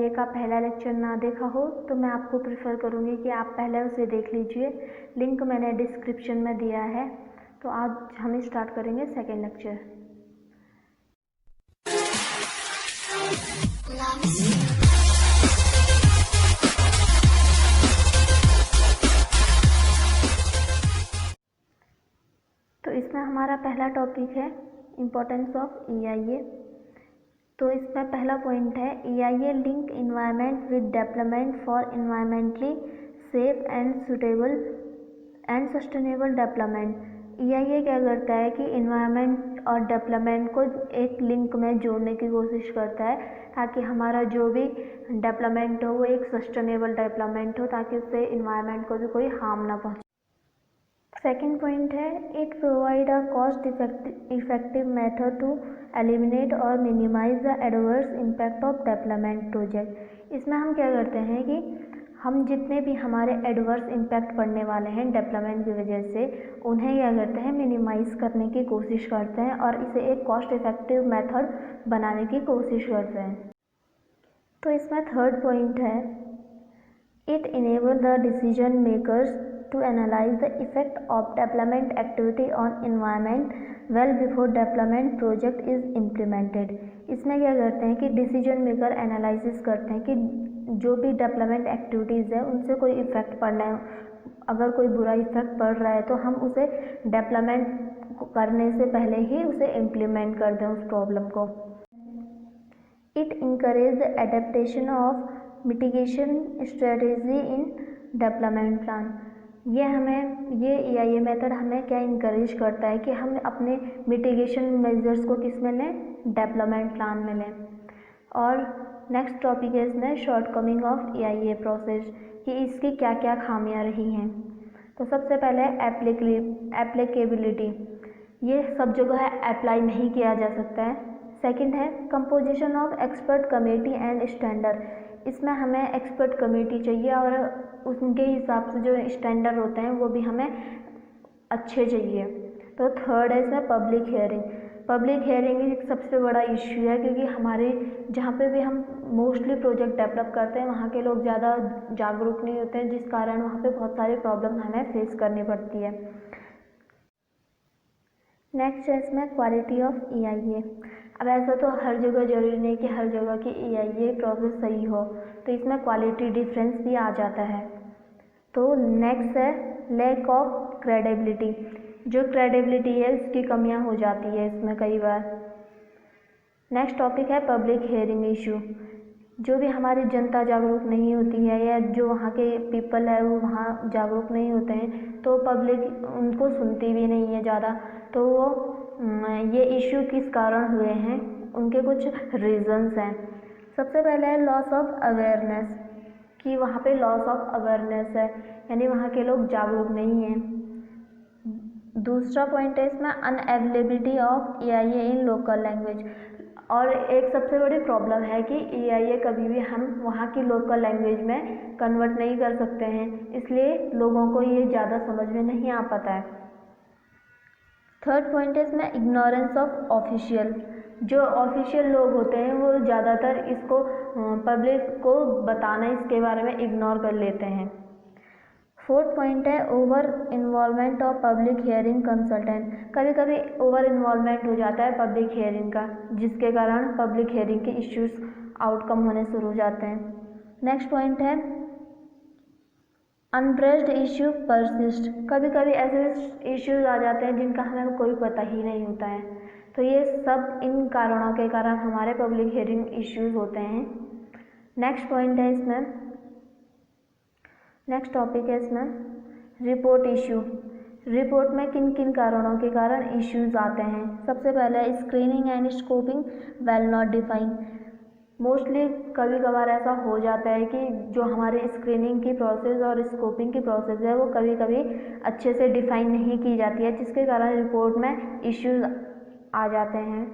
EIA का पहला lecture ना देखा हो तो मैं आपको प्रेफर करूँगी कि आप पहले उसे देख लीजिए। लिंक मैंने डिस्क्रिप्शन में दिया है। तो आज हम स्टार्ट करेंगे सेकेंड लेक्चर। तो इसमें हमारा पहला टॉपिक है इम्पोर्टेंस ऑफ EIA। तो इसमें पहला पॉइंट है EIA link environment with development for environmentally safe and suitable and sustainable development. EIA क्या करता है कि इन्वायरमेंट और डेवलपमेंट को एक लिंक में जोड़ने की कोशिश करता है ताकि हमारा जो भी डेवलपमेंट हो वो एक सस्टेनेबल डेवलपमेंट हो, ताकि उससे इन्वायरमेंट को भी कोई हार्म ना पहुँचे। सेकेंड पॉइंट है it provide a cost effective method to eliminate और minimise the adverse impact of development project. इसमें हम क्या करते हैं कि हम जितने भी हमारे एडवर्स इम्पैक्ट पड़ने वाले हैं डेवलपमेंट की वजह से, उन्हें क्या करते हैं मिनिमाइज करने की कोशिश करते हैं और इसे एक कॉस्ट इफेक्टिव मेथड बनाने की कोशिश करते हैं। तो इसमें थर्ड पॉइंट है it enable the decision makers to analyze the effect of development activity on environment well before development project is implemented। इसमें क्या करते हैं कि डिसीजन मेकर एनालिसिस करते हैं कि जो भी डेवलपमेंट एक्टिविटीज़ है उनसे कोई इफ़ेक्ट पड़ना है, अगर कोई बुरा इफ़ेक्ट पड़ रहा है तो हम उसे डेवलपमेंट करने से पहले ही उसे इम्प्लीमेंट कर दें उस प्रॉब्लम को। It encourage the adaptation of mitigation strategy in development plan. ये EIA मेथड हमें क्या इंकरेज करता है कि हम अपने मिटिगेशन मेजर्स को किस में लें, डेवलपमेंट प्लान में लें। और नेक्स्ट टॉपिक है इसमें शॉर्टकमिंग ऑफ EIA प्रोसेस, कि इसकी क्या क्या खामियां रही हैं। तो सबसे पहले एप्लीकेबिलिटी, ये सब जगह अप्लाई नहीं किया जा सकता है। सेकंड है composition of expert committee and standard, इसमें हमें एक्सपर्ट कमेटी चाहिए और उनके हिसाब से जो स्टैंडर्ड होते हैं वो भी हमें अच्छे चाहिए। तो थर्ड है इसमें पब्लिक हियरिंग। पब्लिक हियरिंग एक सबसे बड़ा इश्यू है, क्योंकि हमारे जहाँ पे भी हम मोस्टली प्रोजेक्ट डेवलप करते हैं वहाँ के लोग ज़्यादा जागरूक नहीं होते हैं, जिस कारण वहाँ पे बहुत सारी प्रॉब्लम हमें फेस करनी पड़ती है। नेक्स्ट है इसमें क्वालिटी ऑफ EIA। अब ऐसा तो हर जगह ज़रूरी नहीं कि हर जगह की EIA प्रोसेस सही हो, तो इसमें क्वालिटी डिफरेंस भी आ जाता है। तो नेक्स्ट है लैक ऑफ क्रेडिबिलिटी, जो क्रेडिबिलिटी है उसकी कमियां हो जाती है इसमें कई बार। नेक्स्ट टॉपिक है पब्लिक हियरिंग इशू, जो भी हमारी जनता जागरूक नहीं होती है या जो वहाँ के पीपल है वो वहाँ जागरूक नहीं होते हैं तो पब्लिक उनको सुनती भी नहीं है ज़्यादा। तो वो ये इशू किस कारण हुए हैं, उनके कुछ रीजंस हैं। सबसे पहले है लॉस ऑफ अवेयरनेस, कि वहाँ पे लॉस ऑफ अवेयरनेस है, यानी वहाँ के लोग जागरूक नहीं हैं। दूसरा पॉइंट है इसमें unavailability of EIA in local language, और एक सबसे बड़ी प्रॉब्लम है कि EIA कभी भी हम वहाँ की लोकल लैंग्वेज में कन्वर्ट नहीं कर सकते हैं, इसलिए लोगों को ये ज़्यादा समझ में नहीं आ पाता है। थर्ड पॉइंट है इसमें इग्नोरेंस ऑफ ऑफिशियल, जो ऑफिशियल लोग होते हैं वो ज़्यादातर इसको पब्लिक को बताना इसके बारे में इग्नोर कर लेते हैं। फोर्थ पॉइंट है over involvement of public hearing consultant, कभी कभी ओवर इन्वॉल्वमेंट हो जाता है पब्लिक हियरिंग का, जिसके कारण पब्लिक हियरिंग के इश्यूज आउटकम होने शुरू हो जाते हैं। नेक्स्ट पॉइंट है अनप्रेस्ड इश्यू परसिस्ट, कभी कभी ऐसे इश्यूज आ जाते हैं जिनका हमें कोई पता ही नहीं होता है। तो ये सब इन कारणों के कारण हमारे पब्लिक हियरिंग इश्यूज होते हैं। नेक्स्ट पॉइंट है इसमें, नेक्स्ट टॉपिक है इसमें रिपोर्ट इशू। रिपोर्ट में किन किन कारणों के कारण इश्यूज आते हैं। सबसे पहले screening and scoping well not define, mostly कभी कभार ऐसा हो जाता है कि जो हमारी स्क्रीनिंग की प्रोसेस और स्कोपिंग की प्रोसेस है वो कभी कभी अच्छे से डिफाइन नहीं की जाती है, जिसके कारण रिपोर्ट में इश्यूज आ जाते हैं।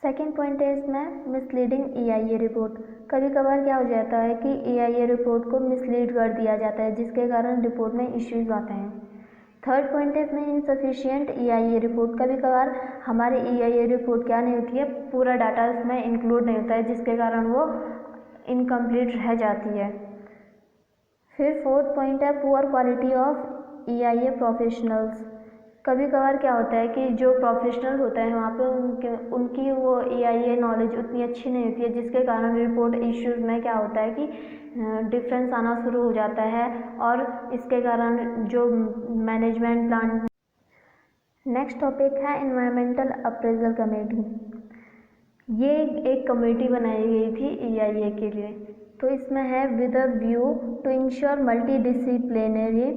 सेकेंड पॉइंट है इसमें मिसलीडिंग EIA रिपोर्ट, कभी कभार क्या हो जाता है कि EIA रिपोर्ट को मिसलीड कर दिया जाता है, जिसके कारण रिपोर्ट में इश्यूज आते हैं। थर्ड पॉइंट है इसमें इनसफिशिएंट EIA रिपोर्ट, कभी कभार हमारी EIA रिपोर्ट क्या नहीं होती है, पूरा डाटा इसमें इंक्लूड नहीं होता है, जिसके कारण वो इनकम्प्लीट रह जाती है। फिर फोर्थ पॉइंट है poor quality of EIA professionals. कभी कभार क्या होता है कि जो प्रोफेशनल होते हैं वहाँ पे उनकी वो EIA नॉलेज उतनी अच्छी नहीं होती है, जिसके कारण रिपोर्ट इश्यूज़ में क्या होता है कि डिफरेंस आना शुरू हो जाता है और इसके कारण जो मैनेजमेंट प्लान। नेक्स्ट टॉपिक है एनवायरमेंटल अप्रेजल कमेटी। ये एक कमेटी बनाई गई थी EIA के लिए। तो इसमें है with a view to ensure multi disciplinary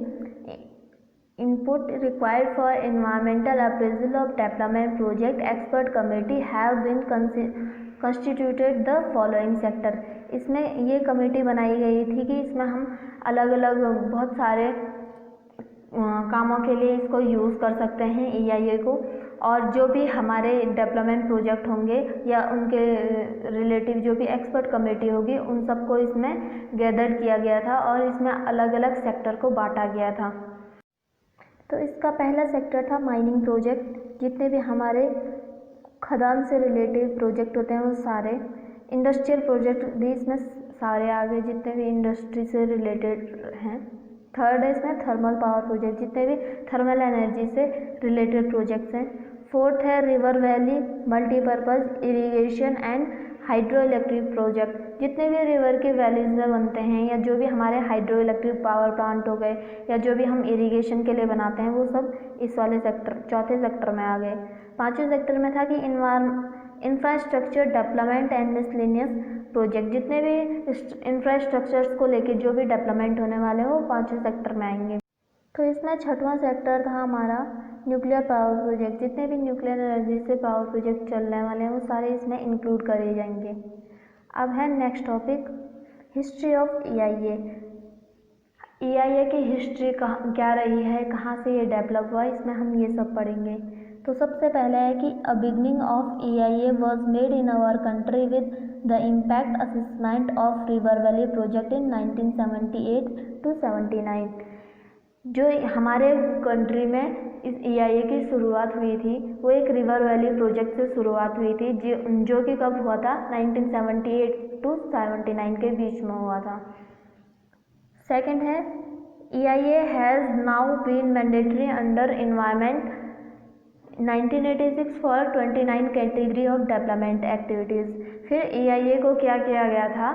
input required for environmental appraisal of development project, expert committee have been constituted the following sector। इसमें ये कमेटी बनाई गई थी कि इसमें हम अलग अलग बहुत सारे कामों के लिए इसको यूज़ कर सकते हैं EIA को, और जो भी हमारे डेवलपमेंट प्रोजेक्ट होंगे या उनके रिलेटिव जो भी एक्सपर्ट कमेटी होगी उन सबको इसमें गैदर किया गया था और इसमें अलग अलग सेक्टर को बांटा गया था। तो इसका पहला सेक्टर था माइनिंग प्रोजेक्ट। जितने भी हमारे खदान से रिलेटेड प्रोजेक्ट होते हैं वो सारे, इंडस्ट्रियल प्रोजेक्ट भी इसमें सारे आ गए जितने भी इंडस्ट्री से रिलेटेड हैं। थर्ड है इसमें थर्मल पावर प्रोजेक्ट, जितने भी थर्मल एनर्जी से रिलेटेड प्रोजेक्ट्स हैं। फोर्थ है river valley multipurpose irrigation and hydro electric project, जितने भी रिवर के वैलीज में बनते हैं या जो भी हमारे हाइड्रो इलेक्ट्रिक पावर प्लांट हो गए या जो भी हम इरिगेशन के लिए बनाते हैं वो सब इस वाले सेक्टर चौथे सेक्टर में आ गए। पांचवें सेक्टर में था कि infrastructure development and miscellaneous project, जितने भी इंफ्रास्ट्रक्चर्स को लेके जो भी डेवलपमेंट होने वाले हैं वो पांचवें सेक्टर में आएंगे। तो इसमें छठवां सेक्टर था हमारा न्यूक्लियर पावर प्रोजेक्ट। जितने भी न्यूक्लियर एनर्जी से पावर प्रोजेक्ट चलने वाले हैं वो सारे इसमें इंक्लूड करे जाएंगे। अब है next topic history of EIA। EIA की हिस्ट्री क्या रही है, कहाँ से ये डेवलप हुआ, इसमें हम ये सब पढ़ेंगे। तो सबसे पहले है कि a beginning of EIA was made in our country with the impact assessment of river valley project in 1978 to 79। जो हमारे कंट्री में इस EIA की शुरुआत हुई थी वो एक रिवर वैली प्रोजेक्ट से शुरुआत हुई थी जो कि कब हुआ था 1978 to 79 के बीच में हुआ था। सेकंड है EIA has now been mandatory under environment 1986 for 29 category of development activities. फिर EIA को क्या किया गया था,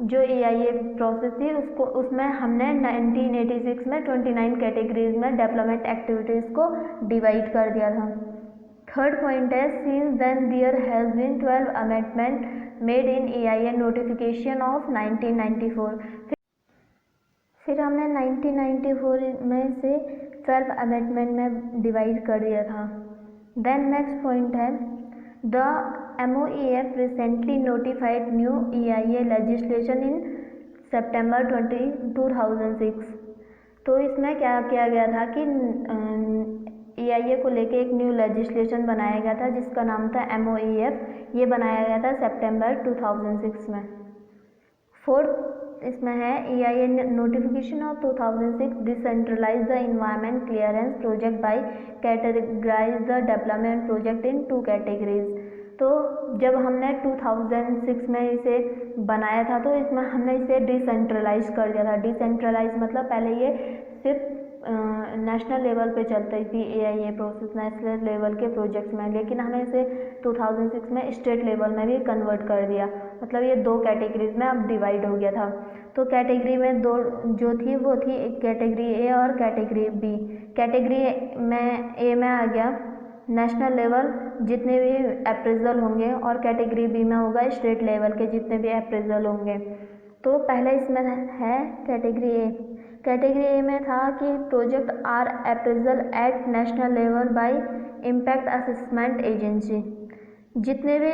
जो EIA प्रोसेस थी उसमें हमने 1986 में 29 कैटेगरीज में डेवलपमेंट एक्टिविटीज़ को डिवाइड कर दिया था। थर्ड पॉइंट है since then there has been 12 amendment made in EIA notification of 1994। फिर हमने 1994 में से 12 अमेंडमेंट में डिवाइड कर दिया था। देन नेक्स्ट पॉइंट है the MOEF recently notified new EIA legislation in September 2006। तो इसमें क्या किया गया था कि EIA को लेके एक न्यू लेजिस्लेशन बनाया गया था जिसका नाम था MOEF। ये बनाया गया था सितंबर 2006 में। फोर्थ इसमें है EIA notification of 2006 decentralize the environment clearance project by categorize the development project in 2 categories. तो जब हमने 2006 में इसे बनाया था तो इसमें हमने इसे डिसेंट्रलाइज कर दिया था। डिसेंट्रलाइज मतलब पहले ये सिर्फ नेशनल लेवल पे चलती थी EIA प्रोसेस नेशनल लेवल के प्रोजेक्ट्स में, लेकिन हमने इसे 2006 में स्टेट लेवल में भी कन्वर्ट कर दिया। मतलब ये 2 कैटेगरीज में अब डिवाइड हो गया था। तो कैटेगरी में 2 जो थी वो थी एक कैटेगरी A और कैटेगरी B। कैटेगरी में A में आ गया नेशनल लेवल जितने भी अप्रेजल होंगे और कैटेगरी B में होगा स्टेट लेवल के जितने भी अप्रेजल होंगे। तो पहले इसमें है कैटेगरी A। कैटेगरी A में था कि project are appraisal at national level by impact assessment agency. जितने भी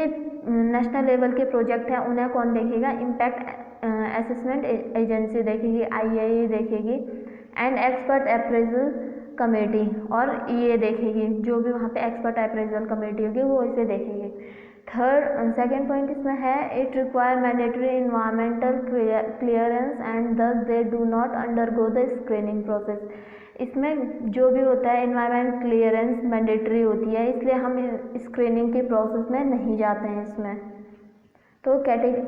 नेशनल लेवल के प्रोजेक्ट हैं उन्हें कौन देखेगा, इम्पैक्ट असेसमेंट एजेंसी देखेगी, IAE देखेगी एंड एक्सपर्ट अप्रेजल कमेटी और ये देखेगी, जो भी वहाँ पे एक्सपर्ट अप्रेजल कमेटी होगी वो इसे देखेगी। सेकंड पॉइंट इसमें है it require mandatory environmental clearance and thus they do not undergo the screening process. इसमें जो भी होता है इन्वायरमेंट क्लियरेंस मैंडेटरी होती है, इसलिए हम स्क्रीनिंग की प्रोसेस में नहीं जाते हैं इसमें। तो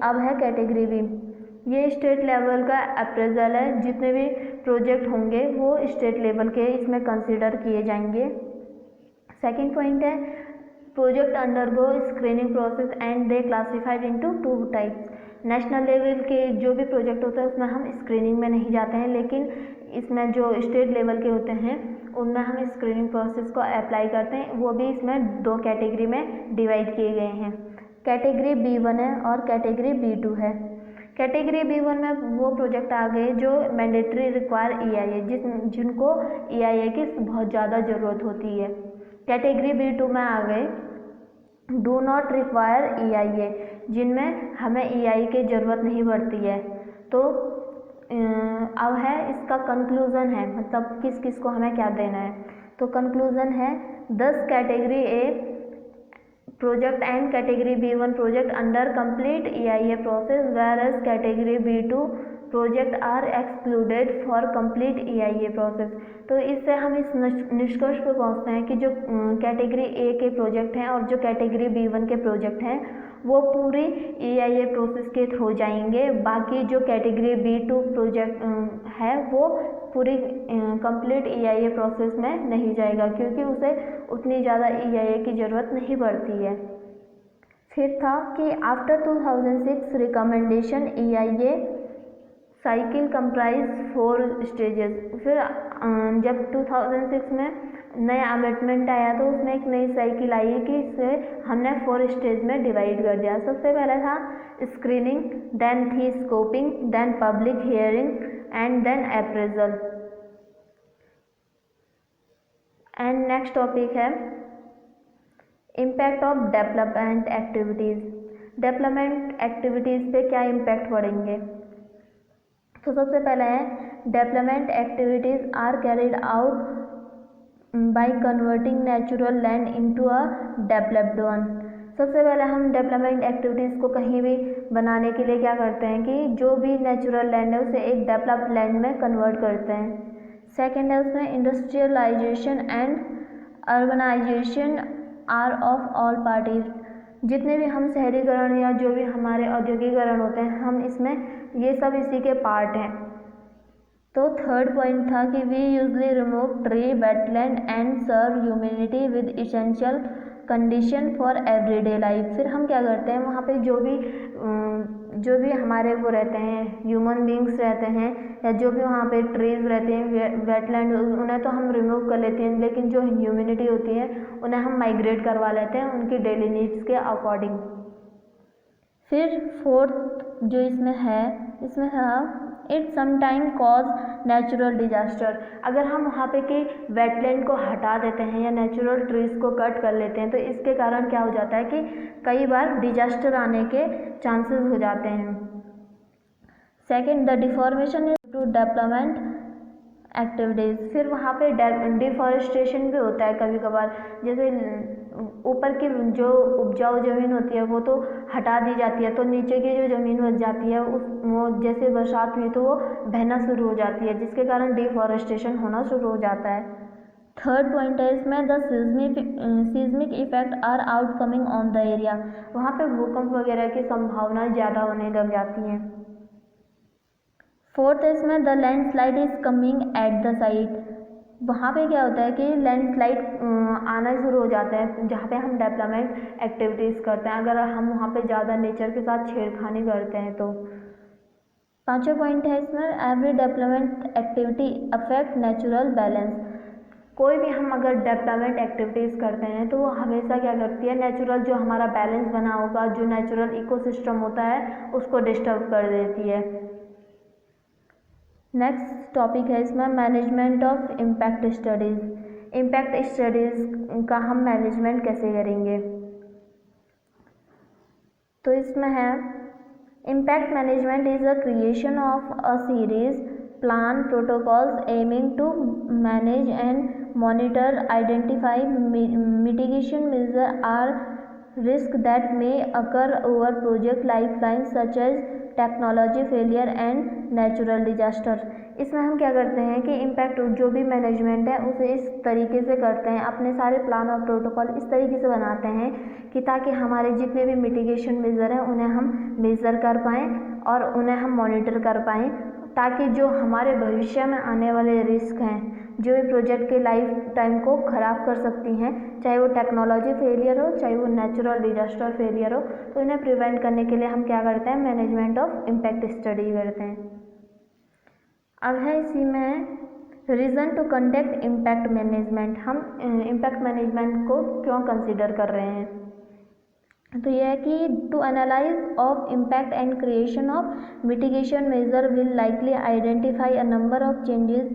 अब है कैटेगरी B। ये स्टेट लेवल का अप्रेजल है, जितने भी प्रोजेक्ट होंगे वो स्टेट लेवल के इसमें कंसीडर किए जाएंगे। सेकंड पॉइंट है project undergo screening process and they classified into 2 types. National level के जो भी प्रोजेक्ट होते हैं उसमें हम स्क्रीनिंग में नहीं जाते हैं, लेकिन इसमें जो स्टेट लेवल के होते हैं उनमें हम स्क्रीनिंग प्रोसेस को अप्लाई करते हैं। वो भी इसमें 2 कैटेगरी में डिवाइड किए गए हैं। कैटेगरी B1 है और कैटेगरी B2 है। कैटेगरी B1 में वो प्रोजेक्ट आ गए जो मैंडेटरी रिक्वायर EIA, जिनको EIA की बहुत ज़्यादा ज़रूरत होती है। कैटेगरी B2 में आ गए डू नॉट रिक्वायर EIA, जिनमें हमें EIA की ज़रूरत नहीं पड़ती है। तो अब है इसका कंक्लूज़न है, मतलब किस किस को हमें क्या देना है। तो कंक्लूज़न है 10 category A project and category B1 project under complete EIA process, whereas category B2 project are excluded for complete EIA process। तो इससे हम इस निष्कर्ष पर पहुंचते हैं कि जो कैटेगरी A के प्रोजेक्ट हैं और जो कैटेगरी B1 के प्रोजेक्ट हैं वो पूरी EIA प्रोसेस के थ्रू जाएंगे। बाकी जो कैटेगरी B2 प्रोजेक्ट है वो पूरी कंप्लीट EIA प्रोसेस में नहीं जाएगा, क्योंकि उसे उतनी ज़्यादा EIA की ज़रूरत नहीं पड़ती है। फिर था कि after 2006 recommendation EIA cycle comprise 4 stages. फिर जब 2006 में नया अमेंडमेंट आया तो उसमें एक नई साइकिल आई कि इसे हमने 4 स्टेज में डिवाइड कर दिया। सबसे पहला था स्क्रीनिंग, देन थी scoping, then public hearing and then appraisal. And next topic है impact of development activities. Development activities पे क्या इम्पैक्ट पड़ेंगे। तो सबसे पहला है development activities are carried out by converting natural land into a developed one. सबसे पहले हम डेवलपमेंट एक्टिविटीज़ को कहीं भी बनाने के लिए क्या करते हैं कि जो भी नेचुरल लैंड है उसे एक डेवलप्ड लैंड में कन्वर्ट करते हैं। सेकेंड है उसमें industrialization and urbanization are of all parties. जितने भी हम शहरीकरण या जो भी हमारे औद्योगिकरण होते हैं हम इसमें ये सब इसी के पार्ट हैं। तो थर्ड पॉइंट था कि we usually remove tree, wetland and serve humanity with essential condition for everyday life. फिर हम क्या करते हैं वहाँ पे जो भी हमारे वो रहते हैं ह्यूमन बींग्स रहते हैं या जो भी वहाँ पे ट्रीज रहते हैं, वेटलैंड, उन्हें तो हम रिमूव कर लेते हैं, लेकिन जो ह्यूमैनिटी होती है उन्हें हम माइग्रेट करवा लेते हैं उनकी डेली नीड्स के अकॉर्डिंग। फिर फोर्थ जो इसमें है it sometime cause natural disaster. अगर हम वहाँ पे के वेटलैंड को हटा देते हैं या नेचुरल ट्रीज को कट कर लेते हैं तो इसके कारण क्या हो जाता है कि कई बार डिजास्टर आने के चांसेस हो जाते हैं। Second, the deformation is to development activities. फिर वहाँ पे डिफॉरेस्टेशन भी होता है कभी कभार, जैसे ऊपर की जो उपजाऊ ज़मीन होती है वो तो हटा दी जाती है तो नीचे की जो ज़मीन बच जाती है वो जैसे बरसात हुई तो वो बहना शुरू हो जाती है, जिसके कारण डिफॉरेस्टेशन होना शुरू हो जाता है। थर्ड पॉइंट है इसमें the seismic effect are outcoming on the area. वहाँ पे भूकंप वगैरह की संभावना ज़्यादा होने लग जाती हैं। फोर्थ है इसमें the landslide is coming at the site. वहाँ पे क्या होता है कि लैंडस्लाइड आना शुरू हो जाता है जहाँ पे हम डेवलपमेंट एक्टिविटीज़ करते हैं, अगर हम वहाँ पे ज़्यादा नेचर के साथ छेड़खानी करते हैं तो। पांचवा पॉइंट है इसमें every development activity affect natural balance. कोई भी हम अगर डेवलपमेंट एक्टिविटीज़ करते हैं तो वो हमेशा क्या करती है नेचुरल जो हमारा बैलेंस बना होगा, जो नेचुरल इकोसिस्टम होता है उसको डिस्टर्ब कर देती है। नेक्स्ट टॉपिक है इसमें management of impact studies. Impact studies का हम मैनेजमेंट कैसे करेंगे। तो इसमें है impact management is a creation of a series plan protocols aiming to manage and monitor identify mitigation measure or risk that may occur over project lifelines such as technology failure and natural disaster. इसमें हम क्या करते हैं कि impact जो भी management है उसे इस तरीके से करते हैं, अपने सारे प्लान और प्रोटोकॉल इस तरीके से बनाते हैं कि ताकि हमारे जितने भी मिटिगेशन मेजर हैं उन्हें हम मेज़र कर पाएँ और उन्हें हम मॉनिटर कर पाएँ, ताकि जो हमारे भविष्य में आने वाले रिस्क हैं जो भी प्रोजेक्ट के लाइफ टाइम को ख़राब कर सकती हैं, चाहे वो टेक्नोलॉजी फेलियर हो चाहे वो नेचुरल डिजास्टर फेलियर हो, तो इन्हें प्रिवेंट करने के लिए हम क्या करते हैं, मैनेजमेंट ऑफ इम्पैक्ट स्टडी करते हैं। अब है इसी में reason to conduct impact management. हम इम्पैक्ट मैनेजमेंट को क्यों कंसिडर कर रहे हैं, तो यह है कि to analyze of impact and creation of mitigation measure will likely identify a number of changes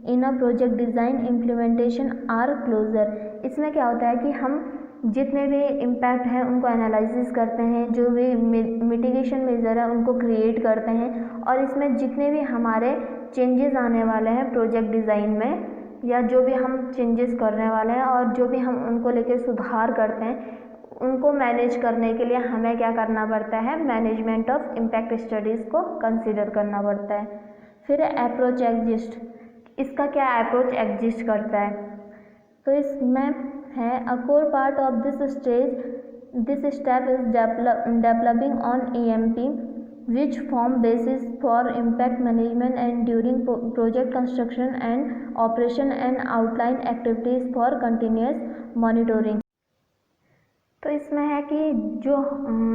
in a project design implementation or closure. इसमें क्या होता है कि हम जितने भी इम्पैक्ट हैं उनको एनालिसिस करते हैं, जो भी मिटिगेशन मेजर है उनको क्रिएट करते हैं, और इसमें जितने भी हमारे चेंजेस आने वाले हैं प्रोजेक्ट डिज़ाइन में, या जो भी हम चेंजेस करने वाले हैं और जो भी हम उनको लेकर सुधार करते हैं, उनको मैनेज करने के लिए हमें क्या करना पड़ता है, मैनेजमेंट ऑफ इम्पैक्ट स्टडीज़ को कंसिडर करना पड़ता है। फिर अप्रोच एग्जिस्ट, इसका क्या अप्रोच एग्जिस्ट करता है, तो इसमें है a core part of this step is developing on EMP which form basis for impact management and during project construction and operation and outline activities for continuous monitoring। तो इसमें है कि जो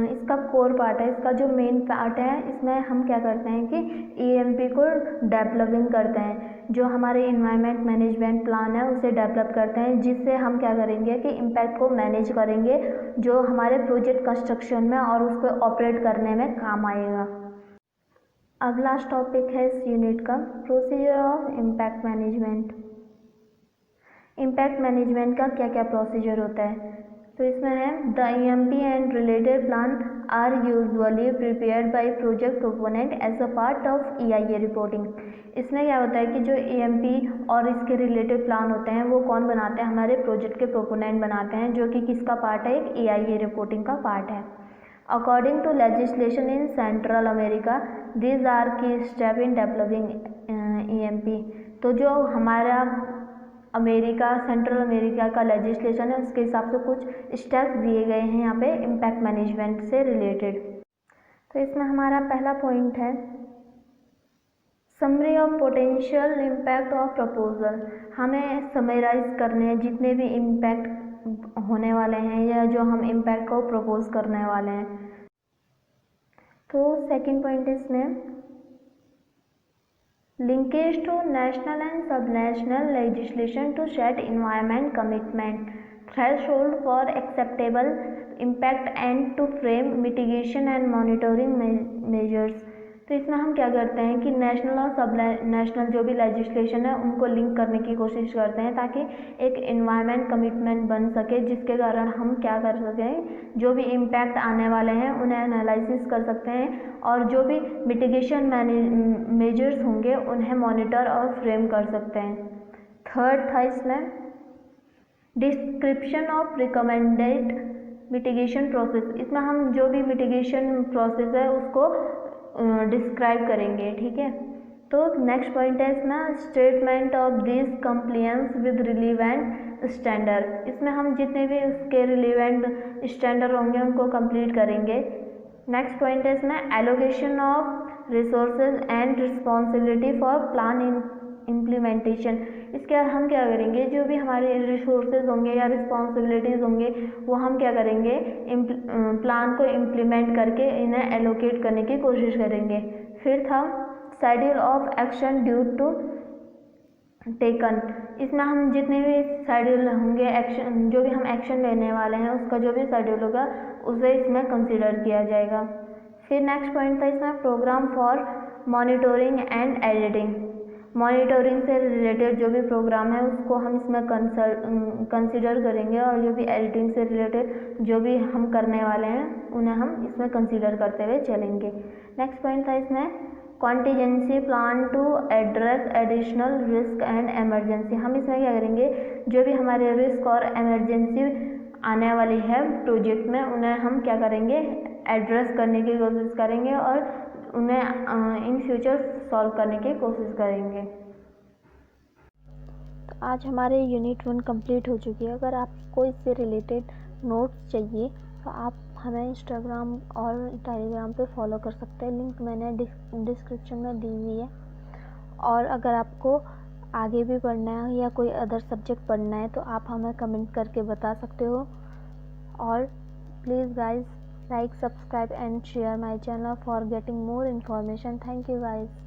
इसका कोर पार्ट है, इसका जो मेन पार्ट है, इसमें हम क्या करते हैं कि EMP को डेवलपिंग करते हैं, जो हमारे इन्वायरमेंट मैनेजमेंट प्लान है उसे डेवलप करते हैं, जिससे हम क्या करेंगे कि इम्पैक्ट को मैनेज करेंगे जो हमारे प्रोजेक्ट कंस्ट्रक्शन में और उसको ऑपरेट करने में काम आएगा। अब लास्ट टॉपिक है इस यूनिट का, procedure of impact management. Impact management का क्या क्या प्रोसीजर होता है, तो इसमें है the EMP and related plan are usually prepared by project proponent as a part of EIA reporting. इसमें क्या होता है कि जो EMP और इसके रिलेटेड प्लान होते हैं वो कौन बनाते हैं, हमारे प्रोजेक्ट के प्रोपोनेंट बनाते हैं, जो कि किसका पार्ट है, एक EIA रिपोर्टिंग का पार्ट है। According to legislation in Central America these are key step in developing EMP। तो जो हमारा सेंट्रल अमेरिका का लेजिस्लेशन है उसके हिसाब से कुछ स्टेप्स दिए गए हैं यहाँ पे इम्पैक्ट मैनेजमेंट से रिलेटेड। तो इसमें हमारा पहला पॉइंट है summary of potential impact of proposal. हमें समराइज करने हैं जितने भी इम्पैक्ट होने वाले हैं या जो हम इम्पैक्ट को प्रपोज करने वाले हैं। तो सेकंड पॉइंट इसमें linkage to national and subnational legislation to set environment commitment threshold for acceptable impact and to frame mitigation and monitoring measures. तो इसमें हम क्या करते हैं कि नेशनल और सब नेशनल जो भी लेजिस्लेशन है उनको लिंक करने की कोशिश करते हैं ताकि एक इन्वायरमेंट कमिटमेंट बन सके, जिसके कारण हम क्या कर सकें, जो भी इम्पैक्ट आने वाले हैं उन्हें एनालिसिस कर सकते हैं और जो भी मिटिगेशन मेजर्स होंगे उन्हें मॉनिटर और फ्रेम कर सकते हैं। थर्ड था इसमें description of recommended mitigation process. इसमें हम जो भी मिटिगेशन प्रोसेस है उसको डिस्क्राइब करेंगे, ठीक है। तो नेक्स्ट पॉइंट है इसमें statement of this compliance with relevant standard. इसमें हम जितने भी उसके रिलीवेंट स्टैंडर्ड होंगे उनको कंप्लीट करेंगे। नेक्स्ट पॉइंट है इसमें allocation of resources and responsibility for plan implementation. इसके हम क्या करेंगे, जो भी हमारे रिसोर्सेज होंगे या रिस्पॉन्सिबिलिटीज़ होंगे वो हम क्या करेंगे, प्लान को इम्प्लीमेंट करके इन्हें एलोकेट करने की कोशिश करेंगे। फिर था schedule of action due to taken. इसमें हम जितने भी शेड्यूल होंगे, एक्शन जो भी हम एक्शन लेने वाले हैं उसका जो भी शेड्यूल होगा उसे इसमें कंसिडर किया जाएगा। फिर नेक्स्ट पॉइंट था इसमें program for monitoring and editing. Monitoring से रिलेटेड जो भी प्रोग्राम है उसको हम इसमें कंसिडर करेंगे और जो भी एडिटिंग से रिलेटेड जो भी हम करने वाले हैं उन्हें हम इसमें कंसिडर करते हुए चलेंगे। नेक्स्ट पॉइंट था इसमें contingency plan to address additional risk and emergency. हम इसमें क्या करेंगे, जो भी हमारे रिस्क और एमरजेंसी आने वाली है प्रोजेक्ट में उन्हें हम क्या करेंगे, एड्रेस करने की कोशिश करेंगे और उन्हें इन फ्यूचर सॉल्व करने की कोशिश करेंगे। तो आज हमारे यूनिट 1 कंप्लीट हो चुकी है। अगर आपको इससे रिलेटेड नोट्स चाहिए तो आप हमें इंस्टाग्राम और टेलीग्राम पे फॉलो कर सकते हैं, लिंक मैंने डिस्क्रिप्शन में दी हुई है। और अगर आपको आगे भी पढ़ना है या कोई अदर सब्जेक्ट पढ़ना है तो आप हमें कमेंट करके बता सकते हो। और please guys like, subscribe and share my channel for getting more information. Thank you guys.